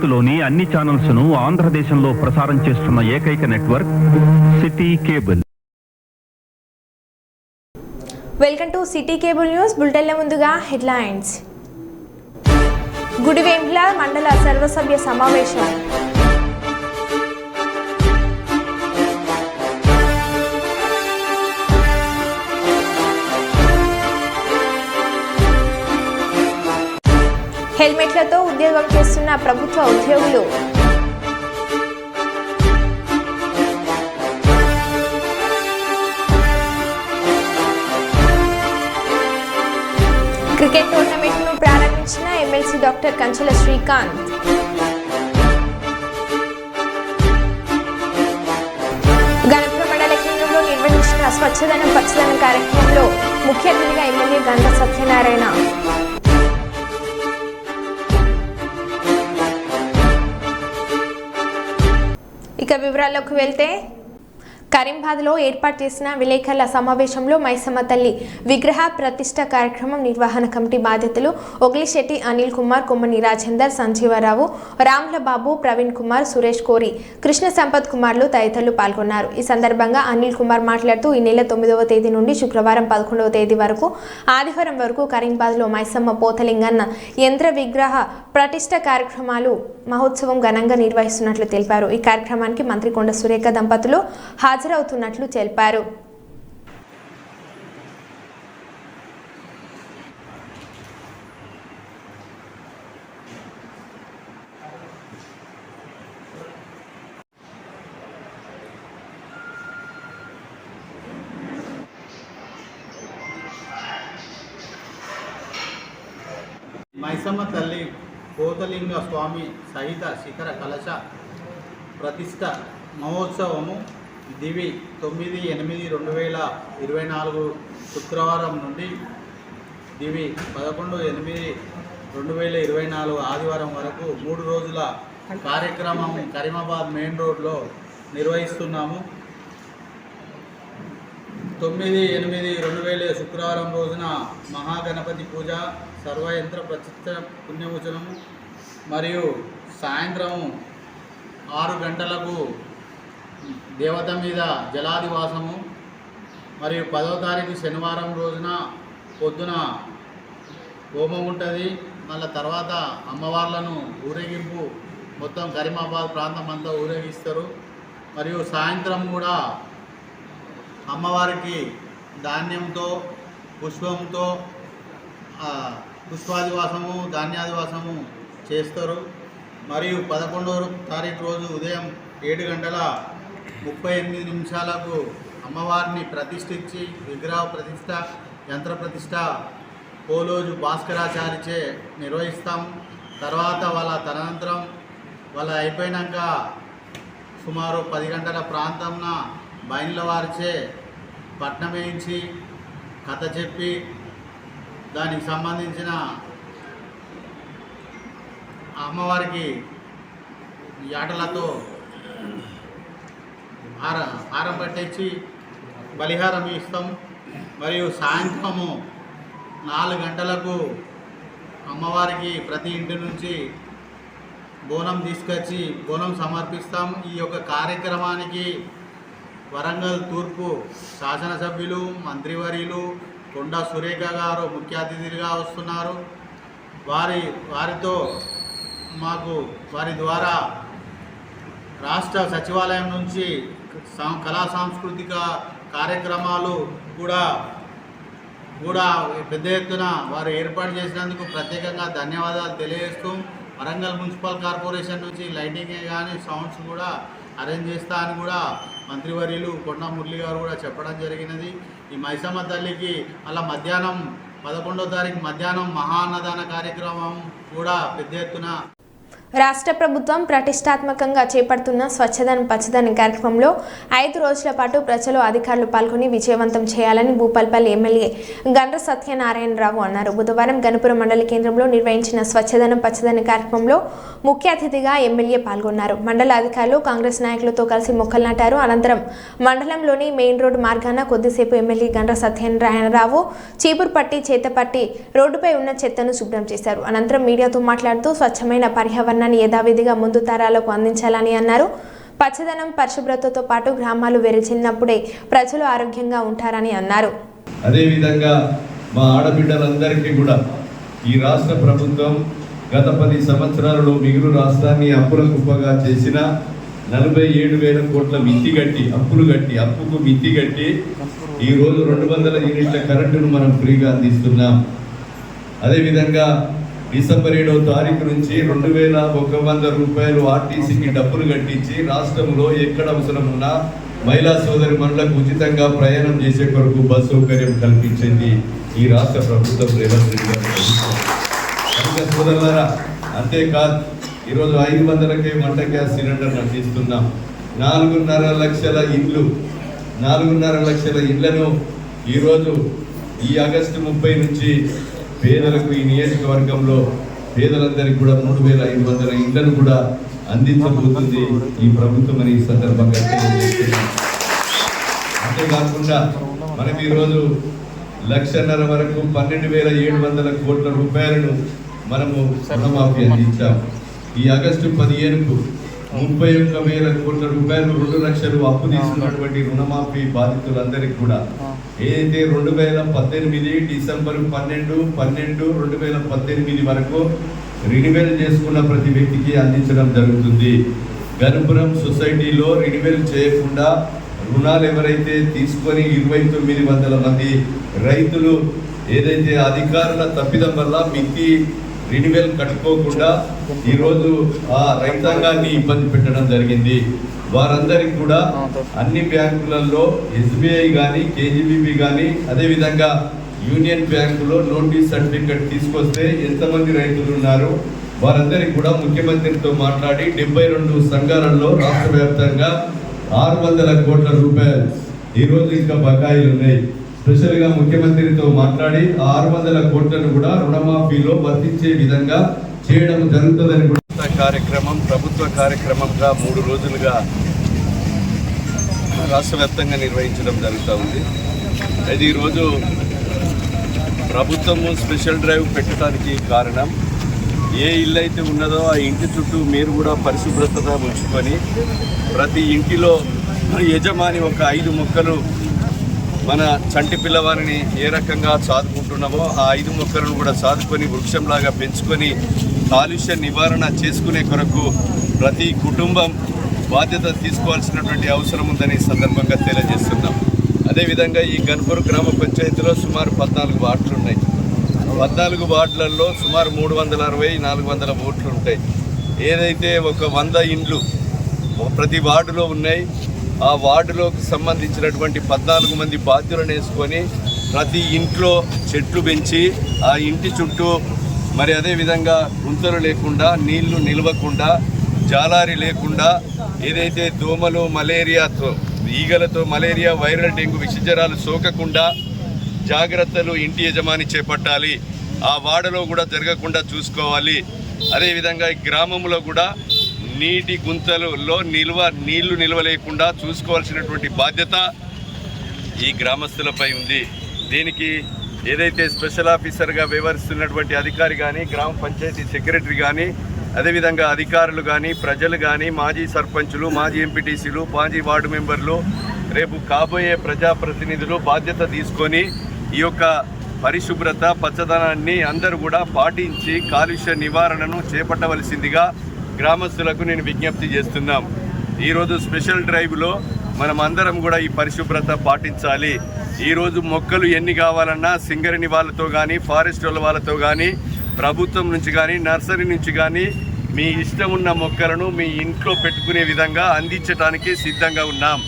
భవిష్యత్తులోని అన్ని ఛానల్స్ ను ఆంధ్రదేశంలో ప్రసారం చేస్తున్న ఏకైక network city cable. Welcome to city cable news. బులెటిన్ల ముందుగా హెడ్లైన్స్. గుడివేండ్ల మండల సర్వసభ్య సమావేశం. హెల్మెట్లతో ఉద్యోగం చేస్తున్న ప్రభుత్వ ఉద్యోగులు. క్రికెట్ టోర్నమెంట్ను ప్రారంభించిన ఎమ్మెల్సీ డాక్టర్ కంచెల శ్రీకాంత్. గణపురం మండల కేంద్రంలో నిర్వహించిన స్వచ్ఛదనం పచ్చదనం కార్యక్రమంలో ముఖ్య అతిథిగా ఎమ్మెల్యే గండ్ర సత్యనారాయణ. ఇక వివరాల్లోకి వెళ్తే, కరీంబాద్లో ఏర్పాటు చేసిన విలేకరుల సమావేశంలో మైసమ్మ తల్లి విగ్రహ ప్రతిష్ట కార్యక్రమం నిర్వహణ కమిటీ బాధ్యతలు ఒగ్లిశెట్టి అనిల్ కుమార్, కొమ్మని రాజేందర్, సంజీవరావు, రాముల బాబు, ప్రవీణ్ కుమార్, సురేష్ కోరి, కృష్ణ సంపత్ కుమార్లు తదితరులు పాల్గొన్నారు. ఈ సందర్భంగా అనిల్ కుమార్ మాట్లాడుతూ ఈ నెల 9వ తేదీ నుండి శుక్రవారం 11వ తేదీ వరకు ఆదివారం వరకు కరీంబాద్లో మైసమ్మ పోతలింగన్న యంత్ర విగ్రహ ప్రతిష్ట కార్యక్రమాలు మహోత్సవం ఘనంగా నిర్వహిస్తున్నట్లు తెలిపారు. ఈ కార్యక్రమానికి మంత్రి కొండ సురేఖ దంపతులు హాజరవుతున్నట్లు తెలిపారు. మైసమ్మ తల్లి పోతలింగ స్వామి సహిత శిఖర కలశ ప్రతిష్ట మహోత్సవము దివి 9/8/2024 శుక్రవారం నుండి దివి 11/8/2024 ఆదివారం వరకు 3 రోజుల కార్యక్రమం కరీమాబాద్ మెయిన్ రోడ్లో నిర్వహిస్తున్నాము. 9/8/2020 శుక్రవారం రోజున మహాగణపతి పూజ, సర్వయంత్ర ప్రతిష్ట పుణ్యవచనము మరియు సాయంత్రం 6 గంటలకు దేవత మీద జలాదివాసము మరియు 10వ తారీఖు శనివారం రోజున పొద్దున హోమం ఉంటుంది. మళ్ళీ తర్వాత అమ్మవార్లను ఊరేగింపు మొత్తం కరీమాబాద్ ప్రాంతం అంతా ఊరేగిస్తారు. మరియు సాయంత్రం కూడా అమ్మవారికి ధాన్యంతో పుష్పంతో పుష్పాదివాసము, ధాన్యాదివాసము చేస్తారు. మరియు 11వ తారీఖు రోజు ఉదయం 7:38 అమ్మవారిని ప్రతిష్ఠించి విగ్రహ ప్రతిష్ట, యంత్ర ప్రతిష్ట పోలోజు భాస్కరాచారిచే నిర్వహిస్తాం. తర్వాత తదనంతరం వాళ్ళ అయిపోయినాక సుమారు 10 గంటల ప్రాంతంన బయలుల వారిచే పట్నం వేయించి కథ చెప్పి దానికి సంబంధించిన అమ్మవారికి ఆటలతో హారం పట్టించి బలిహారం ఇస్తాం. మరియు సాయంత్రము 4 గంటలకు అమ్మవారికి ప్రతి ఇంటి నుంచి బోనం తీసుకొచ్చి బోనం సమర్పిస్తాం. ఈ యొక్క కార్యక్రమానికి వరంగల్ తూర్పు శాసనసభ్యులు, మంత్రివర్యులు కొండ సురేఖ గారు ముఖ్య అతిథిగా వస్తున్నారు. వారితో వారి ద్వారా రాష్ట్ర సచివాలయం నుంచి కళా సాంస్కృతిక కార్యక్రమాలు కూడా పెద్ద ఎత్తున వారు ఏర్పాటు చేసినందుకు ప్రత్యేకంగా ధన్యవాదాలు తెలియజేస్తూ, వరంగల్ మున్సిపల్ కార్పొరేషన్ నుంచి లైటింగ్ కానీ సౌండ్స్ కూడా అరేంజ్ చేస్తా అని కూడా మంత్రివర్యులు కొండ మురళి గారు కూడా చెప్పడం జరిగినది. ఈ మైసమ్మ తల్లికి అలా మధ్యాహ్నం 11వ తారీఖు మధ్యాహ్నం మహాన్నదాన కార్యక్రమం కూడా పెద్ద ఎత్తున రాష్ట్ర ప్రభుత్వం ప్రతిష్టాత్మకంగా చేపడుతున్న స్వచ్ఛదనం పచ్చదనం కార్యక్రమంలో 5 రోజుల పాటు ప్రజలు, అధికారులు పాల్గొని విజయవంతం చేయాలని భూపాల్పల్లి ఎమ్మెల్యే గండ్ర సత్యనారాయణరావు అన్నారు. బుధవారం గణపురం మండల కేంద్రంలో నిర్వహించిన స్వచ్ఛదనం పచ్చదనం కార్యక్రమంలో ముఖ్య అతిథిగా ఎమ్మెల్యే పాల్గొన్నారు. మండల అధికారులు, కాంగ్రెస్ నాయకులతో కలిసి మొక్కలు నాటారు. అనంతరం మండలంలోని మెయిన్ రోడ్డు మార్గాన కొద్దిసేపు ఎమ్మెల్యే గండ్ర సత్యనారాయణరావు చీపురుపట్టి, చేతపట్టి రోడ్డుపై ఉన్న చెత్తను శుభ్రం చేశారు. అనంతరం మీడియాతో మాట్లాడుతూ స్వచ్ఛమైన పర్యావరణ పచ్చదనాన్ని యథావిధిగా ముందు తరాలకు అందించాలని అన్నారు. పచ్చదనం పరిశుభ్రతతో పాటు గ్రామాలు వెరచిల్లినప్పుడే ప్రజలు ఆరోగ్యంగా ఉంటారని అన్నారు. అదేవిధంగా మా ఆడబిడ్డలందరికీ కూడా ఈ రాష్ట్ర ప్రభుత్వం గత 10 సంవత్సరాలలో మిగులు రాష్ట్రాన్ని అప్పుల కుప్పగా చేసిన 47,000 కోట్ల మిత్తి కట్టి అప్పుకు మిత్తి కట్టి ఈరోజు 200 యూనిట్ల కరెంటును మనం ఫ్రీగా అందిస్తున్నాం. అదేవిధంగా డిసెంబర్ 7వ తారీఖు నుంచి 2,100 రూపాయలు ఆర్టీసీకి డబ్బులు కట్టించి రాష్ట్రంలో ఎక్కడ అవసరం ఉన్నా మహిళా సోదరి మనులకు ఉచితంగా ప్రయాణం చేసే కొరకు బస్ సౌకర్యం కల్పించింది ఈ రాష్ట్ర ప్రభుత్వం రేవంత్ రెడ్డి గారు. సోదరులారా, అంతేకాదు ఈరోజు 500కే వంట గ్యాస్ సిలిండర్ అందిస్తున్నాం. 4.5 లక్షల ఇళ్లను ఈరోజు ఈ ఆగస్టు 30 నుంచి పేదలకు ఈ నియోజకవర్గంలో పేదలందరికీ కూడా 3,500 ఇళ్లను కూడా అందించబోతుంది ఈ ప్రభుత్వం అని ఈ సందర్భంగా తెలియజేస్తున్నాం. అంతేకాకుండా మనం ఈరోజు 1,50,000 వరకు 12,700 కోట్ల రూపాయలను మనము రుణమాఫీ అందించాం. ఈ ఆగస్టు 15కు 31,000 కోట్ల రూపాయలు 2 లక్షలు అప్పు తీసుకున్నటువంటి రుణమాఫీ బాధితులందరికీ కూడా ఏదైతే 2018 డిసెంబర్ 12/2018 వరకు రినివెల్ చేసుకున్న ప్రతి వ్యక్తికి అందించడం జరుగుతుంది. గణపురం సొసైటీలో రినివెల్ చేయకుండా రుణాలు ఎవరైతే తీసుకొని 2,900 మంది రైతులు ఏదైతే అధికారుల తప్పిదం వల్ల మిత్తి రినివెల్ కట్టుకోకుండా ఈరోజు ఆ రైతాంగాన్ని ఇబ్బంది పెట్టడం జరిగింది. వారందరికీ కూడా అన్ని బ్యాంకులలో SBI కానీ KGBB కానీ అదేవిధంగా యూనియన్ బ్యాంకులో నోటీస్ సర్టిఫికెట్ తీసుకొస్తే ఎంతమంది రైతులు ఉన్నారు వారందరికీ కూడా ముఖ్యమంత్రితో మాట్లాడి 72 సంఘాలలో రాష్ట్ర వ్యాప్తంగా 600 కోట్ల రూపాయలు ఈరోజు ఇంకా బకాయిలు ఉన్నాయి. స్పెషల్గా ముఖ్యమంత్రితో మాట్లాడి 600 కోట్లను కూడా రుణమాఫీలో వర్తించే విధంగా చేయడం జరుగుతుందని కూడా ప్రభుత్వ కార్యక్రమంగా 3 రోజులుగా రాష్ట్ర వ్యాప్తంగా నిర్వహించడం జరుగుతూ ఉంది. అది ఈరోజు ప్రభుత్వము స్పెషల్ డ్రైవ్ పెట్టడానికి కారణం ఏ ఇల్లు అయితే ఉన్నదో ఆ ఇంటి చుట్టూ మీరు కూడా పరిశుభ్రత ఉంచుకొని ప్రతి ఇంటిలో యజమాని ఒక 5 మొక్కలు మన చంటి పిల్లవారిని ఏ రకంగా సాదుకుంటున్నామో ఆ 5 మొక్కలను కూడా సాదుకొని వృక్షంలాగా పెంచుకొని కాలుష్య నివారణ చేసుకునే కొరకు ప్రతి కుటుంబం బాధ్యత తీసుకోవాల్సినటువంటి అవసరం ఉందని సందర్భంగా తెలియజేస్తున్నాం. అదేవిధంగా ఈ గన్పూర్ గ్రామ పంచాయతీలో సుమారు 14 వార్డులు ఉన్నాయి. 14 వార్డులలో సుమారు 360-400 ఓట్లు ఉంటాయి. ఏదైతే ఒక 100 ఇండ్లు ప్రతి వార్డులో ఉన్నాయి ఆ వార్డులోకి సంబంధించినటువంటి 14 మంది బాధ్యులను వేసుకొని ప్రతి ఇంట్లో చెట్లు పెంచి ఆ ఇంటి చుట్టూ మరి అదేవిధంగా గుంతలు లేకుండా నీళ్లు నిలవకుండా జాలారి లేకుండా ఏదైతే దోమలు మలేరియాతో ఈగలతో మలేరియా వైరల్ డెంగ్యూ విషజ్వరాలు సోకకుండా జాగ్రత్తలు ఇంటి యజమాని చేపట్టాలి. ఆ వాడలో కూడా జరగకుండా చూసుకోవాలి. అదేవిధంగా ఈ గ్రామంలో కూడా నీటి గుంతలలో నీళ్లు నిల్వలేకుండా చూసుకోవాల్సినటువంటి బాధ్యత ఈ గ్రామస్తులపై ఉంది. దీనికి ఏదైతే స్పెషల్ ఆఫీసర్గా వ్యవహరిస్తున్నటువంటి అధికారి కానీ గ్రామ పంచాయతీ సెక్రటరీ కానీ అదేవిధంగా అధికారులు కానీ ప్రజలు కానీ మాజీ సర్పంచులు మాజీ ఎంపీటీసీలు మాజీ వార్డు మెంబర్లు రేపు కాబోయే ప్రజాప్రతినిధులు బాధ్యత తీసుకొని ఈ యొక్క పరిశుభ్రత పచ్చదనాన్ని అందరూ కూడా పాటించి కాలుష్య నివారణను చేపట్టవలసిందిగా గ్రామస్తులకు నేను విజ్ఞప్తి చేస్తున్నాం. ఈరోజు స్పెషల్ డ్రైవ్లో మనం అందరం కూడా ఈ పరిశుభ్రత పాటించాలి. ఈరోజు మొక్కలు ఎన్ని కావాలన్నా సింగరేణి వాళ్ళతో కానీ ఫారెస్ట్ వాళ్ళతో కానీ ప్రభుత్వం నుంచి కానీ నర్సరీ నుంచి కానీ మీ ఇష్టం ఉన్న మొక్కలను మీ ఇంట్లో పెట్టుకునే విధంగా అందించడానికి సిద్ధంగా ఉన్నాం.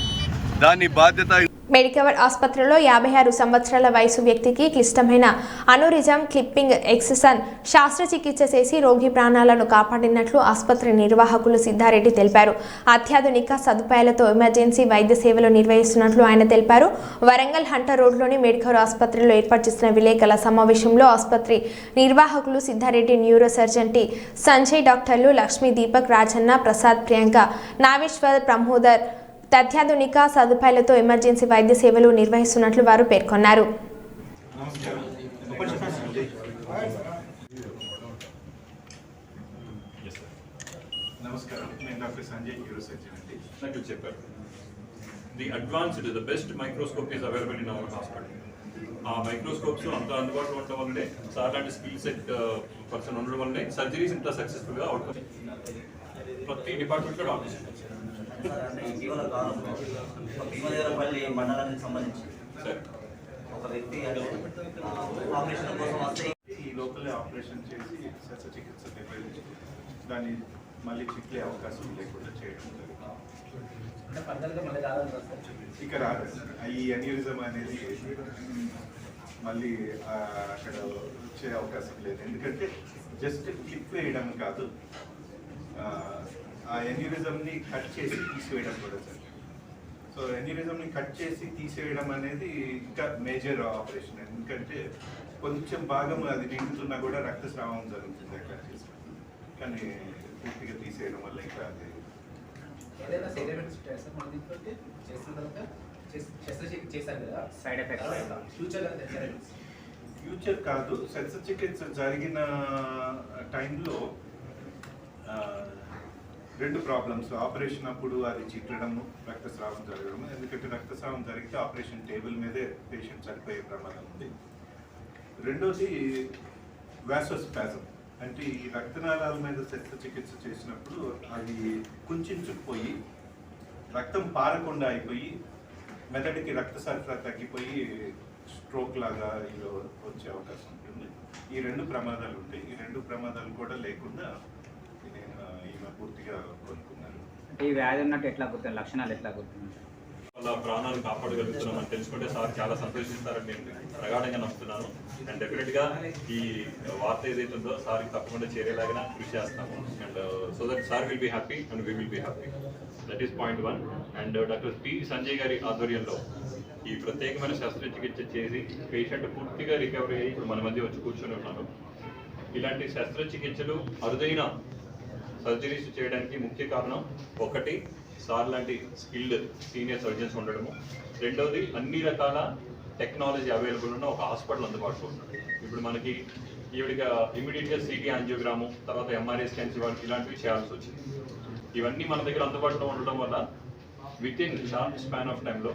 దాని బాధ్యత మెడికవర్ ఆసుపత్రిలో 56 సంవత్సరాల వయసు వ్యక్తికి క్లిష్టమైన అనురిజం క్లిప్పింగ్ ఎక్సెసన్ శస్త్రచికిత్స చేసి రోగి ప్రాణాలను కాపాడినట్లు ఆసుపత్రి నిర్వాహకులు సిద్ధారెడ్డి తెలిపారు. అత్యాధునిక సదుపాయాలతో ఎమర్జెన్సీ వైద్య సేవలు నిర్వహిస్తున్నట్లు ఆయన తెలిపారు. వరంగల్ హంటర్ రోడ్లోని మెడికవర్ ఆసుపత్రిలో ఏర్పాటు చేసిన విలేకరుల సమావేశంలో ఆసుపత్రి నిర్వాహకులు Siddha Reddy, neuro surgeon T Sanjay, డాక్టర్లు లక్ష్మీ, దీపక్, రాజన్న, ప్రసాద్, ప్రియాంక, నాగేశ్వర్, ప్రమోదర్ అత్యాధునిక సదుపాయాలతో ఎమర్జెన్సీ వైద్య సేవలు నిర్వహిస్తున్నట్లు వారు పేర్కొన్నారు. నమస్కారం, నేను డాక్టర్ సంజయ్, న్యూరో సర్జన్ అండి. నాకు చెప్పారు the advanced the best microscope is available in our hospital. ఆ మైక్రోస్కోప్స్ అంత అందుబాటులో ఉండడం వల్లనే సార్ లాంటి స్కిల్ సెట్ పర్సన్ ఉండడం వల్లనే సర్జరీస్ ఇంత సక్సెస్ఫుల్గా అవుతుంది. ప్రతి డిపార్ట్మెంట్లో డాక్టర్స్ ఇటీవల కాలంలో భీమదేవరపల్లి మండలానికి సంబంధించి సార్ ఒక వ్యక్తి ఆపరేషన్ కోసం వస్తే ఈ లోపలే ఆపరేషన్ చేసి శస్త్రచికిత్స నిర్వహించి దాన్ని మళ్ళీ చిట్లే అవకాశం లేకుండా చేయడం జరుగుతుంది. ఇక రాదు ఈ అన్యూరిజం అనేది మళ్ళీ అక్కడ వచ్చే అవకాశం లేదు. ఎందుకంటే జస్ట్ క్లిప్ వేయడం కాదు, ఆ ఎన్యూరిజంని కట్ చేసి తీసివేయడం కూడా సార్. సో ఎన్యూరిజంని కట్ చేసి తీసేయడం అనేది ఇంకా మేజర్ ఆపరేషన్. ఎందుకంటే కొంచెం భాగం అది నిండుతున్నా కూడా రక్తస్రావం జరుగుతుంది కట్ చేసి, కానీ పూర్తిగా తీసేయడం వల్ల ఇంకా అది ఏదైనా సైడ్ ఎఫెక్ట్స్ ఉంటాయి సార్ మన దీంట్లో చేసిన తర్వాత శస్త్రచికిత్స చేశారు కదా, సైడ్ ఎఫెక్ట్స్ ఫ్యూచర్ కాదు. శస్త్రచికిత్స జరిగిన టైంలో రెండు ప్రాబ్లమ్స్. ఆపరేషన్ అప్పుడు అది చిట్లడము, రక్తస్రావం జరగడము. ఎందుకంటే రక్తస్రావం జరిగితే ఆపరేషన్ టేబుల్ మీదే పేషెంట్ చనిపోయే ప్రమాదం ఉంది. రెండోది వాసోస్పాజం, అంటే ఈ రక్తనాళాల మీద శస్త్రచికిత్స చేసినప్పుడు అవి కుంచుకుపోయి రక్తం పారకుండా అయిపోయి మెదడుకి రక్త సరఫరా తగ్గిపోయి స్ట్రోక్ లాగా ఇలా వచ్చే అవకాశం ఉంటుంది. ఈ రెండు ప్రమాదాలు ఉంటాయి. ఈ రెండు ప్రమాదాలు కూడా లేకుండా నేను ఈమె పూర్తిగా కోలుకున్నాను. ఈ వ్యాధి ఉన్నట్టు ఎట్లా గుర్తుంది, లక్షణాలు ఎట్లా గుర్తుంది? వాళ్ళ ప్రాణాలు కాపాడగలుగుతున్నామని తెలుసుకుంటే సార్ చాలా సంతోషిస్తారని నేను ప్రగాఢంగా నమ్ముతున్నాను. అండ్ డెఫినెట్గా ఈ వార్త ఏదైతే ఉందో సార్కి తప్పకుండా చేరేలాగా కృషి చేస్తాము. And so that sir will be happy and we will be happy. That is point 1. And doctor P Sanjay గారి ఆధ్వర్యంలో ఈ ప్రత్యేకమైన శస్త్రచికిత్స చేసి పేషెంట్ పూర్తిగా రికవరీ అయ్యి ఇప్పుడు మన మధ్య వచ్చి కూర్చొని ఉన్నారు. ఇలాంటి శస్త్రచికిత్సలు అరుదైన సర్జరీస్ చేయడానికి ముఖ్య కారణం ఒకటి సార్ లాంటి స్కిల్డ్ సీనియర్ సర్జన్స్ ఉండడము, రెండవది అన్ని రకాల టెక్నాలజీ అవైలబుల్ ఉన్న ఒక హాస్పిటల్ అందుబాటులో ఉంటుంది. ఇప్పుడు మనకి ఈవిడిగా ఇమీడియట్గా సిటీ యాంజియోగ్రాము, తర్వాత ఎంఆర్ఐ స్కాన్స్ ఇలాంటివి చేయాల్సి వచ్చింది. ఇవన్నీ మన దగ్గర అందుబాటులో ఉండడం వల్ల with in short span of టైంలో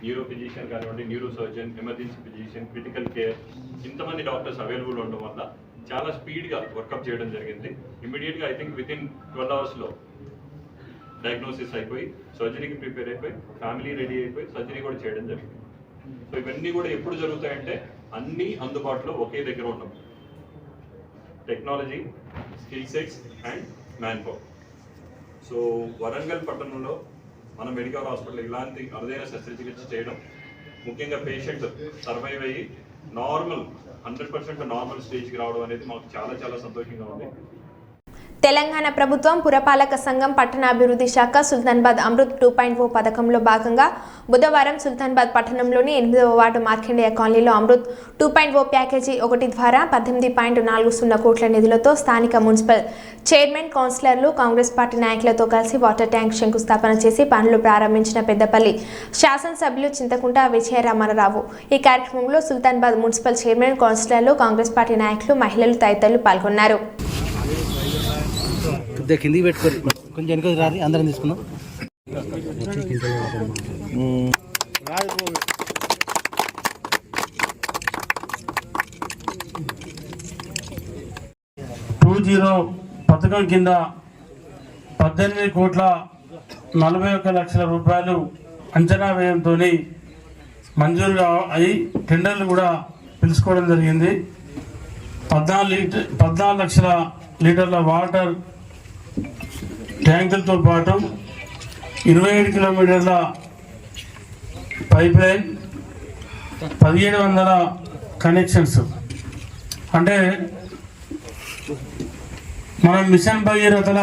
న్యూరో ఫిజిషియన్ కానివ్వండి, neuro surgeon, emergency physician, critical care ఇంతమంది డాక్టర్స్ అవైలబుల్ ఉండడం వల్ల చాలా స్పీడ్గా వర్కప్ చేయడం జరిగింది. ఇమీడియట్గా ఐ థింక్ విత్ ఇన్ 12 అవర్స్లో డయాగ్నోసిస్ అయిపోయి సర్జరీకి ప్రిపేర్ అయిపోయి ఫ్యామిలీ రెడీ అయిపోయి సర్జరీ కూడా చేయడం జరిగింది. సో ఇవన్నీ కూడా ఎప్పుడు జరుగుతాయంటే అన్నీ అందుబాటులో ఒకే దగ్గర ఉండవు. Technology, skill sets and man power. So Warangal పట్టణంలో మన మెడికల్ హాస్పిటల్ ఇలాంటి అరుదైన శస్త్రచికిత్స చేయడం, ముఖ్యంగా పేషెంట్ సర్వైవ్ అయ్యి నార్మల్ 100% నార్మల్ స్టేజ్కి రావడం అనేది మాకు చాలా చాలా సంతోషంగా ఉంది. తెలంగాణ ప్రభుత్వం పురపాలక సంఘం పట్టణాభివృద్ధి శాఖ సుల్తానాబాద్ అమృత్ 2.0 పథకంలో భాగంగా బుధవారం సుల్తానాబాద్ పట్టణంలోని 8వ వార్డు మార్కండేయ కాలనీలో అమృత్ 2.0 ప్యాకేజీ 1 ద్వారా 18.40 కోట్ల నిధులతో స్థానిక మున్సిపల్ చైర్మన్, కౌన్సిలర్లు, కాంగ్రెస్ పార్టీ నాయకులతో కలిసి వాటర్ ట్యాంక్ శంకుస్థాపన చేసి పనులు ప్రారంభించిన పెద్దపల్లి శాసనసభ్యులు చింతకుంట విజయరామరావు. ఈ కార్యక్రమంలో సుల్తానాబాద్ మున్సిపల్ చైర్మన్, కౌన్సిలర్లు, కాంగ్రెస్ పార్టీ నాయకులు, మహిళలు తదితరులు పాల్గొన్నారు. కిందికి పెట్టుకోరు, కొంచెం వెనుక రాదు, అందరం తీసుకున్నాం. పథకం కింద 18,41,00,000 రూపాయలు అంచనా వ్యయంతో మంజూరు అయి టెండర్లు కూడా పిలుచుకోవడం జరిగింది. 14 లక్షల లీటర్ల వాటర్ ట్యాంకులతో పాటు 27 కిలోమీటర్ల పైప్ లైన్, 1700 కనెక్షన్స్. అంటే మనం మిషన్ భగీరథల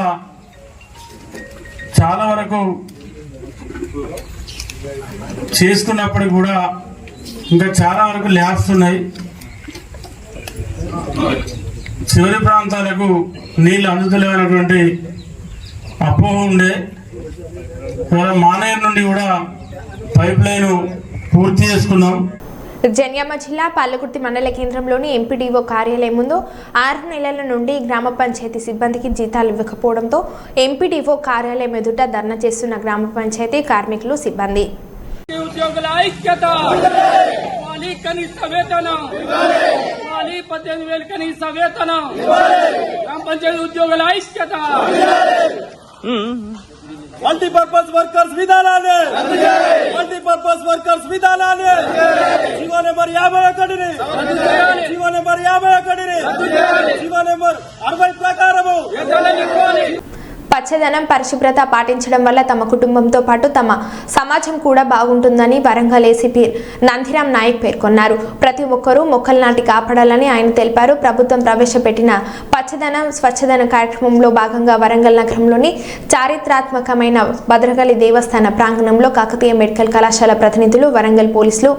చాలా వరకు చేసుకున్నప్పటికి కూడా ఇంకా చాలా వరకు ల్యాబ్స్ ఉన్నాయి. చివరి ప్రాంతాలకు నీళ్ళు అందుతలేనటువంటి అపోహ ఉండే. మానేరు నుండి కూడా పైప్ లైన్ పూర్తి చేసుకున్నాం. జన్యామ జిల్లా పాలకుర్తి మండల కేంద్రంలోని ఎంపీడీఓ కార్యాలయం ముందు 6 నెలల నుండి గ్రామ పంచాయతీ సిబ్బందికి జీతాలు ఇవ్వకపోవడంతో ఎంపీడీఓ కార్యాలయం ఎదుట ధర్నా చేస్తున్న గ్రామ పంచాయతీ కార్మికులు సిబ్బంది. ఉద్యోగుల ఐక్యత, కనీస వేతనం 18,000 కనీస వేతనం, గ్రామ పంచాయతీ ఉద్యోగుల ఐక్యత, మల్టీపర్పస్ వర్కర్స్ విధానాన్ని, మల్టీపర్పస్ వర్కర్స్ విధానాన్ని జీవో నెంబర్ 51ని, జీవో నెంబర్ 51ని, జీవో నెంబర్ 60 ప్రకారము పచ్చదనం, పరిశుభ్రత పాటించడం వల్ల తమ కుటుంబంతో పాటు తమ సమాజం కూడా బాగుంటుందని వరంగల్ ఏసీపీ నందిరాం నాయక్ పేర్కొన్నారు. ప్రతి ఒక్కరూ మొక్కలు నాటి కాపాడాలని ఆయన తెలిపారు. ప్రభుత్వం ప్రవేశపెట్టిన పచ్చదనం స్వచ్ఛదనం కార్యక్రమంలో భాగంగా వరంగల్ నగరంలోని చారిత్రాత్మకమైన భద్రకాళి దేవస్థాన ప్రాంగణంలో కాకతీయ మెడికల్ కళాశాల ప్రతినిధులు, వరంగల్ పోలీసులు,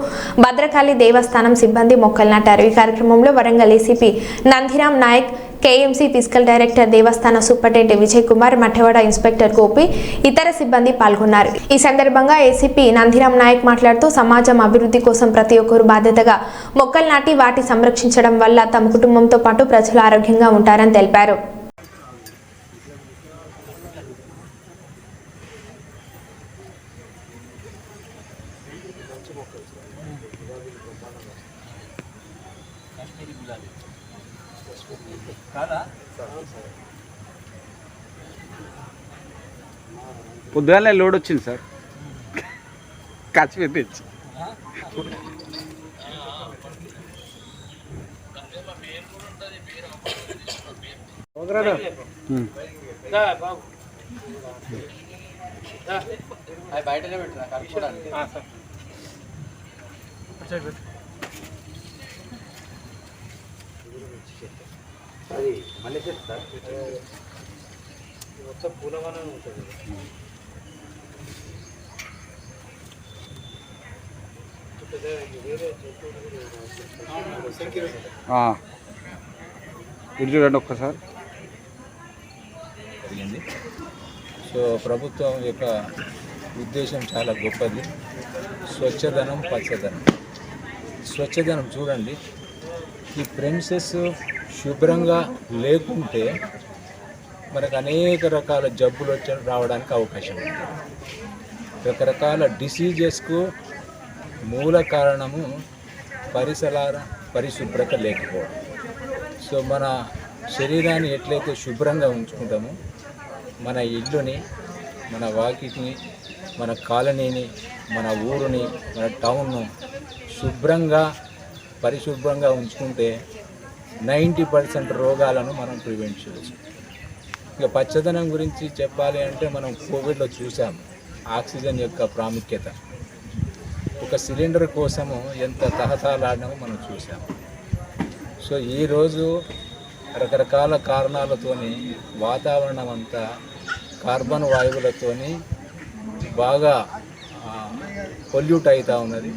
భద్రకాళి దేవస్థానం సిబ్బంది మొక్కలు నాటారు. ఈ కార్యక్రమంలో Warangal ACP Nandiram Nayak, KMC physical director, దేవస్థాన సూపరింటెండెంట్ విజయ్ కుమార్, మఠవాడ ఇన్స్పెక్టర్ గోపి, ఇతర సిబ్బంది పాల్గొన్నారు. ఈ సందర్భంగా ఏసీపీ నందిరాం నాయక్ మాట్లాడుతూ సమాజం అభివృద్ధి కోసం ప్రతి ఒక్కరూ బాధ్యతగా మొక్కలు నాటి వాటి సంరక్షించడం వల్ల తమ కుటుంబంతో పాటు ప్రజలు ఆరోగ్యంగా ఉంటారని తెలిపారు. పొద్దుగానే లోడ్ వచ్చింది సార్, ఖర్చు తెచ్చి బయటనే పెట్టినా కలుపుకోవడానికి. అది మళ్ళీ చెప్తా మొత్తం పూలవనం ఉంటుంది. ఇది చూడండి ఒక్కసారి. సో ప్రభుత్వం యొక్క ఉద్దేశం చాలా గొప్పది. స్వచ్ఛదనం, పచ్చదనం. స్వచ్ఛదనం చూడండి, ఈ ప్రెమిసెస్ శుభ్రంగా లేకుంటే మనకు అనేక రకాల జబ్బులు రావడానికి అవకాశం ఉంది. రకరకాల డిసీజెస్కు మూల కారణము పరిసరాల పరిశుభ్రత లేకపోవడం. సో మన శరీరాన్ని ఎట్లయితే శుభ్రంగా ఉంచుకుంటామో మన ఇల్లుని, మన వాకిటిని, మన కాలనీని, మన ఊరుని, మన టౌన్ను శుభ్రంగా పరిశుభ్రంగా ఉంచుకుంటే 90% రోగాలను మనం ప్రివెంట్ చేయవచ్చు. ఇక పచ్చదనం గురించి చెప్పాలి అంటే మనం కోవిడ్లో చూసాము ఆక్సిజన్ యొక్క ప్రాముఖ్యత. ఒక సిలిండర్ కోసము ఎంత తహతలాడమో మనం చూసాము. సో ఈరోజు రకరకాల కారణాలతోని వాతావరణం అంతా కార్బన్ వాయువులతోని బాగా పొల్యూట్ అవుతూ ఉన్నది.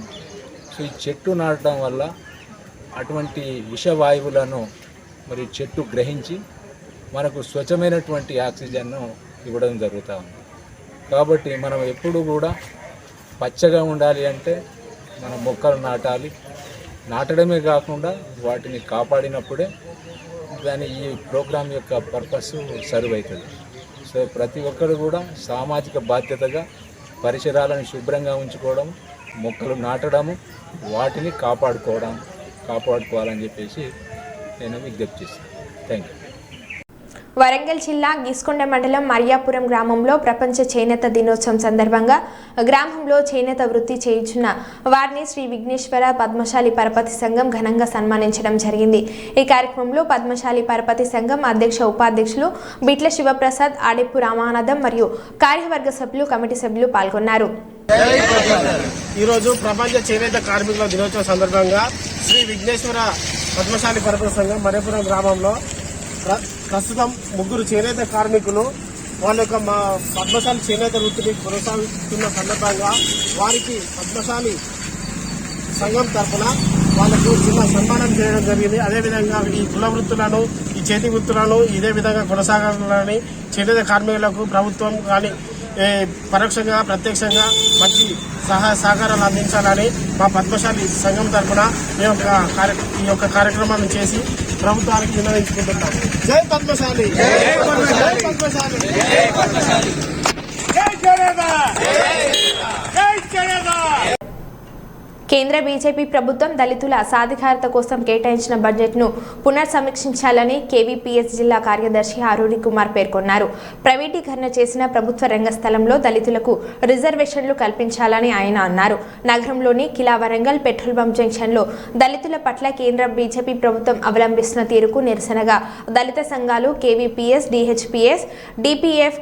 సో ఈ చెట్టు నాటడం వల్ల అటువంటి విషవాయువులను మరి చెట్టు గ్రహించి మనకు స్వచ్ఛమైనటువంటి ఆక్సిజన్ను ఇవ్వడం జరుగుతూ ఉంది. కాబట్టి మనం ఎప్పుడు కూడా పచ్చగా ఉండాలి అంటే మనం మొక్కలు నాటాలి. నాటడమే కాకుండా వాటిని కాపాడినప్పుడే దాని ఈ ప్రోగ్రాం యొక్క పర్పస్ సర్వ్ అవుతుంది. సో ప్రతి ఒక్కరు కూడా సామాజిక బాధ్యతగా పరిసరాలను శుభ్రంగా ఉంచుకోవడం, మొక్కలు నాటడము, వాటిని కాపాడుకోవాలని చెప్పేసి నేను విజ్ఞప్తి చేస్తాను. Thank you. వరంగల్ జిల్లా గీస్కొండ మండలం మరియాపురం గ్రామంలో ప్రపంచ చేనేత దినోత్సవం సందర్భంగా గ్రామంలో చేనేత వృత్తి చేయించున్న వారిని శ్రీ విఘ్నేశ్వర పద్మశాలి పరపతి సంఘం ఘనంగా సన్మానించడం జరిగింది. ఈ కార్యక్రమంలో పద్మశాలి పరపతి సంఘం అధ్యక్ష ఉపాధ్యక్షులు బిట్ల శివప్రసాద్, ఆడెప్పు రామానందం మరియు కార్యవర్గ సభ్యులు, కమిటీ సభ్యులు పాల్గొన్నారు. ఈరోజు ప్రపంచ చేనేత కార్మికుల దినోత్సవం సందర్భంగా శ్రీ విఘ్నేశ్వర పద్మశాలి పరపతి సంఘం మరియాపురం గ్రామంలో ప్రస్తుతం 3 చేనేత కార్మికులు వాళ్ళ యొక్క మా పద్మశాలి చేనేత వృత్తిని కొనసాగిస్తున్న సందర్భంగా వారికి పద్మశాలి సంఘం తరఫున వాళ్ళకు చిన్న సన్మానం చేయడం జరిగింది. అదేవిధంగా ఈ కుల వృత్తులను, ఈ చేతి వృత్తులను ఇదే విధంగా కొనసాగాలని చేనేత కార్మికులకు ప్రభుత్వం కానీ పరోక్షంగా ప్రత్యక్షంగా మంచి సహాయ సహకారాలు అందించాలని మా పద్మశాలి సంఘం తరఫున ఈ యొక్క కార్యక్రమాన్ని చేసి ప్రభుత్వానికి విన్నవించుకుంటున్నాం. జై పద్మశాలి, జై పద్మశాలి, జై పద్మశాలి. కేంద్ర బీజేపీ ప్రభుత్వం దళితుల సాధికారత కోసం కేటాయించిన బడ్జెట్ను పునర్సమీక్షించాలని కేవీపీఎస్ జిల్లా కార్యదర్శి ఆరూరి కుమార్ పేర్కొన్నారు. ప్రైవేటీకరణ చేసిన ప్రభుత్వ రంగ స్థలంలో దళితులకు రిజర్వేషన్లు కల్పించాలని ఆయన అన్నారు. నగరంలోని కిలా వరంగల్ పెట్రోల్ బంక్ జంక్షన్లో దళితుల పట్ల కేంద్ర బీజేపీ ప్రభుత్వం అవలంబిస్తున్న తీరుకు నిరసనగా దళిత సంఘాలు కేవీపీఎస్, డిహెచ్పీఎస్, డిపిఎఫ్,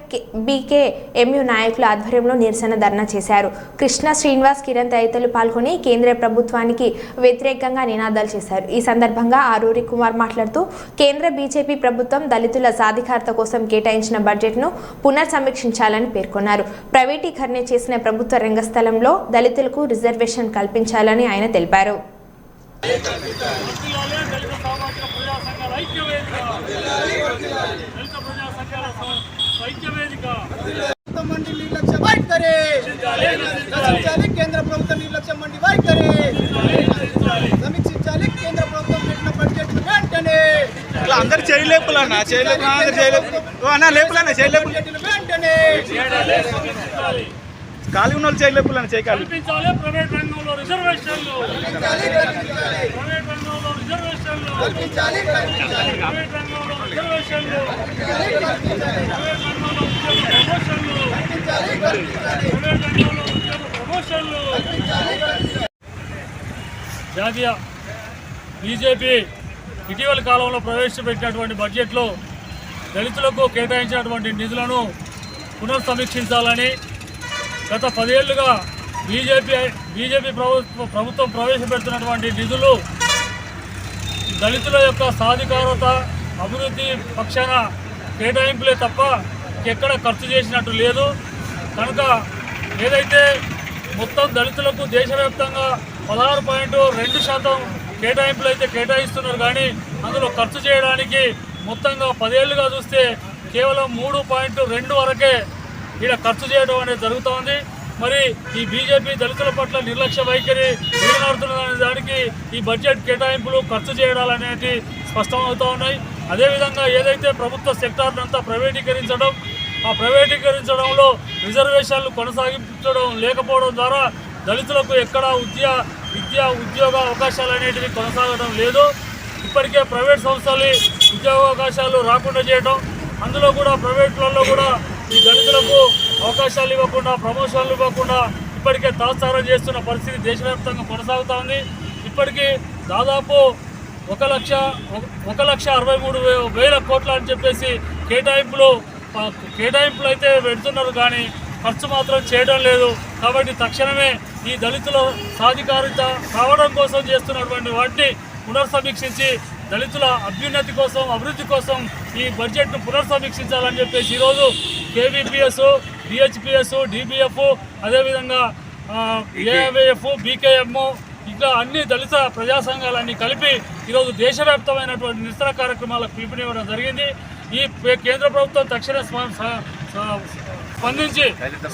బీకేఎంయు నాయకుల ఆధ్వర్యంలో నిరసన ధర్నా చేశారు. కృష్ణ, శ్రీనివాస్, కిరణ్ తదితరులు పాల్గొని కేంద్ర ప్రభుత్వానికి వ్యతిరేకంగా నినాదాలు చేశారు. ఈ సందర్భంగా ఆరూరి కుమార్ మాట్లాడుతూ కేంద్ర బీజేపీ ప్రభుత్వం దళితుల సాధికారత కోసం కేటాయించిన బడ్జెట్ను పునర్సమీక్షించాలని పేర్కొన్నారు. ప్రైవేటీకరణ చేసిన ప్రభుత్వ రంగ స్థలంలో దళితులకు రిజర్వేషన్ కల్పించాలని ఆయన తెలిపారు. కేంద్ర ప్రభుత్వం నిర్లక్ష్యం మండి వైఖరి సమీక్షించాలి. కేంద్ర ప్రభుత్వం పెట్టిన బడ్జెట్ వెంటనే అందరు చేయలేపులన్నా వెంటనే ఖాళీ ఉన్న వాళ్ళు చేయలేపులన్నా చేయగలరు. ప్రైవేట్ రంగంలో రిజర్వేషన్లు, ప్రైవేట్ రంగంలో రిజర్వేషన్లు, ప్రైవేట్ రంగంలో రిజర్వేషన్లు, జాతీయ బీజేపీ ఇటీవల కాలంలో ప్రవేశపెట్టినటువంటి బడ్జెట్లో దళితులకు కేటాయించినటువంటి నిధులను పునఃసమీక్షించాలని గత 10 ఏళ్లుగా బీజేపీ ప్రభుత్వం ప్రవేశపెడుతున్నటువంటి నిధులు దళితుల యొక్క సాధికారత, అభివృద్ధి పక్షాన కేటాయింపులే తప్ప ఎక్కడ ఖర్చు చేసినట్టు లేదు. కనుక ఏదైతే మొత్తం దళితులకు దేశవ్యాప్తంగా 16.2% కేటాయింపులు అయితే కేటాయిస్తున్నారు, కానీ అందులో ఖర్చు చేయడానికి మొత్తంగా 10 ఏళ్లుగా చూస్తే కేవలం 3.2 వరకే ఇక్కడ ఖర్చు చేయడం అనేది జరుగుతోంది. మరి ఈ బీజేపీ దళితుల పట్ల నిర్లక్ష్య వైఖరి వీడనాడుతున్న దానికి ఈ బడ్జెట్ కేటాయింపులు ఖర్చు చేయడాలు అనేవి స్పష్టమవుతూ ఉన్నాయి. అదేవిధంగా ఏదైతే ప్రభుత్వ సెక్టార్ను అంతా ప్రైవేటీకరించడం, ఆ ప్రైవేటీకరించడంలో రిజర్వేషన్లు కొనసాగించడం లేకపోవడం ద్వారా దళితులకు ఎక్కడ విద్యా ఉద్యోగ అవకాశాలు అనేటివి కొనసాగడం లేదు. ఇప్పటికే ప్రైవేట్ సంస్థలు ఉద్యోగ అవకాశాలు రాకుండా చేయడం, అందులో కూడా ప్రైవేట్లలో కూడా ఈ దళితులకు అవకాశాలు ఇవ్వకుండా, ప్రమోషన్లు ఇవ్వకుండా ఇప్పటికే తాత్సారం చేస్తున్న పరిస్థితి దేశవ్యాప్తంగా కొనసాగుతూ ఉంది. ఇప్పటికీ దాదాపు 1,63,000 కోట్ల అని చెప్పేసి కేటాయింపులు అయితే పెడుతున్నారు, కానీ ఖర్చు మాత్రం చేయడం లేదు. కాబట్టి తక్షణమే ఈ దళితుల సాధికారిత కావడం కోసం చేస్తున్నటువంటి వాటిని పునర్సమీక్షించి దళితుల అభ్యున్నతి కోసం, అభివృద్ధి కోసం ఈ బడ్జెట్ను పునర్సమీక్షించాలని చెప్పేసి ఈరోజు కేవీపీఎస్, డిహెచ్పిఎస్, డిబిఎఫ్, అదేవిధంగా ఏఐఎఫ్, బీకేఎం, ఇంకా అన్ని దళిత ప్రజా సంఘాలన్నీ కలిపి ఈరోజు దేశవ్యాప్తమైనటువంటి నిరసన కార్యక్రమాలకు పిలుపునివ్వడం జరిగింది. ఈ కేంద్ర ప్రభుత్వం తక్షణ స్పందించి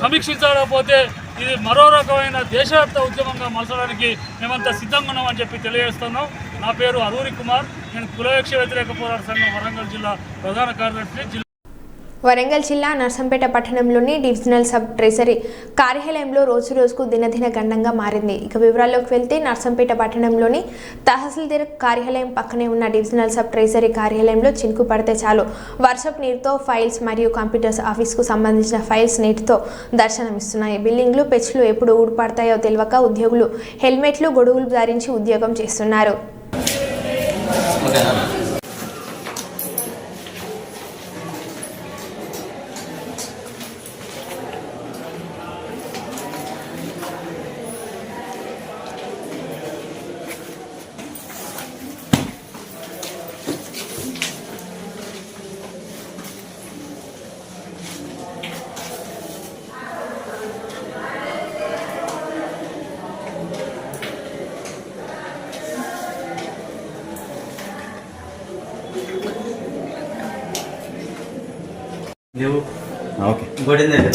సమీక్షించకపోతే ఇది మరో రకమైన దేశవ్యాప్త ఉద్యమంగా మలచడానికి మేమంతా సిద్ధంగా ఉన్నామని చెప్పి తెలియజేస్తున్నాం. నా పేరు అరూరి కుమార్, నేను కులవివక్ష వ్యతిరేక పోరాట సంఘం వరంగల్ జిల్లా ప్రధాన కార్యదర్శి. వరంగల్ జిల్లా నర్సంపేట పట్టణంలోని డివిజనల్ సబ్ ట్రెజరీ కార్యాలయంలో రోజురోజుకు దినదిన గండంగా మారింది. ఇక వివరాల్లోకి వెళ్తే నర్సంపేట పట్టణంలోని తహసీల్దార్ కార్యాలయం పక్కనే ఉన్న డివిజనల్ సబ్ ట్రెజరీ కార్యాలయంలో చినుకు పడితే చాలు వర్షపు నీరుతో ఫైల్స్ మరియు కంప్యూటర్స్ ఆఫీస్కు సంబంధించిన ఫైల్స్ నీటితో దర్శనమిస్తున్నాయి. బిల్డింగ్లు, పెచ్లు ఎప్పుడు ఊడిపడతాయో తెలియక ఉద్యోగులు హెల్మెట్లు, గొడుగులు ధరించి ఉద్యోగం చేస్తున్నారు. ఓకే ఇంకోటి ఏంటంటే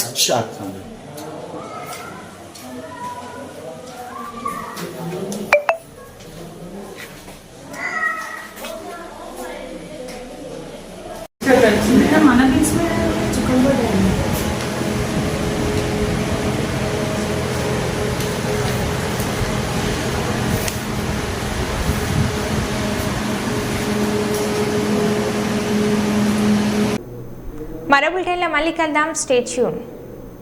మరో బులెటిన్లో మళ్ళీ కలుద్దాం. Stay tune.